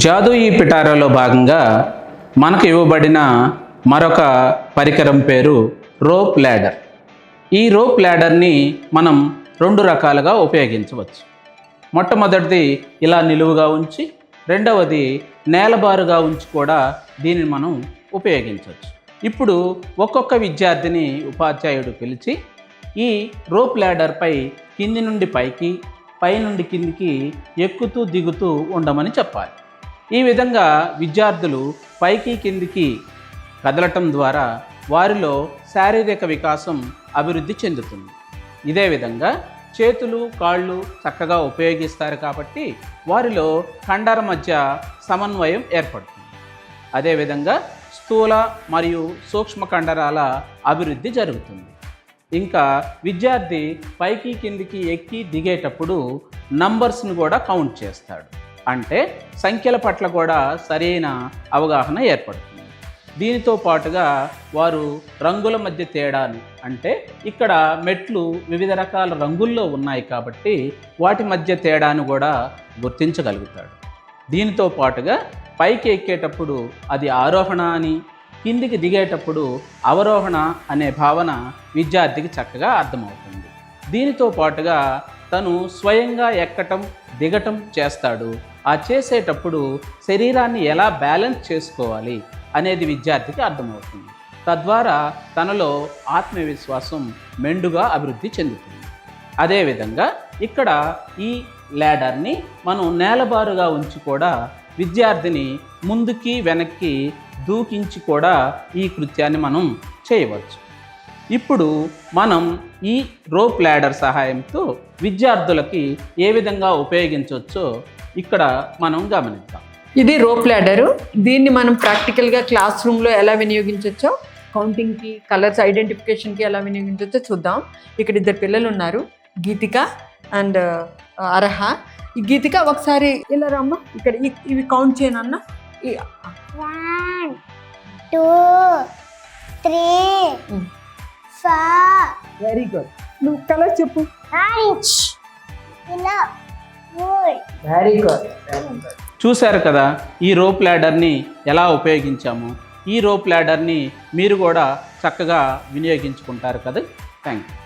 జాదు ఈ పిటారాలో భాగంగా మనకు ఇవ్వబడిన మరొక పరికరం పేరు రోప్ ల్యాడర్. ఈ రోప్ ల్యాడర్ని మనం రెండు రకాలుగా ఉపయోగించవచ్చు. మొట్టమొదటిది ఇలా నిలువుగా ఉంచి, రెండవది నేలబారుగా ఉంచి కూడా దీనిని మనం ఉపయోగించవచ్చు. ఇప్పుడు ఒక్కొక్క విద్యార్థిని ఉపాధ్యాయుడు పిలిచి ఈ రోప్ ల్యాడర్పై కింది నుండి పైకి, పై నుండి కిందికి ఎక్కుతూ దిగుతూ ఉండమని చెప్పాలి. ఈ విధంగా విద్యార్థులు పైకి కిందికి కదలటం ద్వారా వారిలో శారీరక వికాసం అభివృద్ధి చెందుతుంది. ఇదే విధంగా చేతులు కాళ్ళు చక్కగా ఉపయోగిస్తారు కాబట్టి వారిలో కండర మధ్య సమన్వయం ఏర్పడుతుంది. అదేవిధంగా స్థూల మరియు సూక్ష్మ కండరాల అభివృద్ధి జరుగుతుంది. ఇంకా విద్యార్థి పైకి కిందికి ఎక్కి దిగేటప్పుడు నంబర్స్ని కూడా కౌంట్ చేస్తాడు. అంటే సంఖ్యల పట్ల కూడా సరైన అవగాహన ఏర్పడుతుంది. దీనితో పాటుగా వారు రంగుల మధ్య తేడాను, అంటే ఇక్కడ మెట్లు వివిధ రకాల రంగుల్లో ఉన్నాయి కాబట్టి వాటి మధ్య తేడాను కూడా గుర్తించగలుగుతాడు. దీనితో పాటుగా పైకి ఎక్కేటప్పుడు అది ఆరోహణ అని, కిందికి దిగేటప్పుడు అవరోహణ అనే భావన విద్యార్థికి చక్కగా అర్థమవుతుంది. దీనితో పాటుగా తను స్వయంగా ఎక్కటం దిగటం చేస్తాడు. ఆ చేసేటప్పుడు శరీరాన్ని ఎలా బ్యాలెన్స్ చేసుకోవాలి అనేది విద్యార్థికి అర్థమవుతుంది. తద్వారా తనలో ఆత్మవిశ్వాసం మెండుగా అభివృద్ధి చెందుతుంది. అదేవిధంగా ఇక్కడ ఈ ల్యాడర్ని మనం నేలబారుగా ఉంచి కూడా విద్యార్థిని ముందుకి వెనక్కి దూకించి కూడా ఈ కృత్యాన్ని మనం చేయవచ్చు. ఇప్పుడు మనం ఈ రోప్ ల్యాడర్ సహాయంతో విద్యార్థులకి ఏ విధంగా ఉపయోగించవచ్చో ఇక్కడ మనం గమనిద్దాం. ఇది రోప్ ల్యాడరు. దీన్ని మనం ప్రాక్టికల్గా క్లాస్ రూమ్లో ఎలా వినియోగించవచ్చో, కౌంటింగ్కి, కలర్స్ ఐడెంటిఫికేషన్కి ఎలా వినియోగించవచ్చో చూద్దాం. ఇక్కడ ఇద్దరు పిల్లలు ఉన్నారు, గీతిక అండ్ అర్హ. ఈ గీతిక ఒకసారి ఇలా రమ్మ, ఇక్కడ ఇవి కౌంట్ చేయనన్న. 1 2 3 4. Very good. నువ్వు కలర్ చెప్పు. Orange, yellow, blue. Very good. చూశారు కదా ఈ రోప్ ల్యాడర్ని ఎలా ఉపయోగించాము. ఈ రోప్ ల్యాడర్ని మీరు కూడా చక్కగా వినియోగించుకుంటారు కదా. Thank you.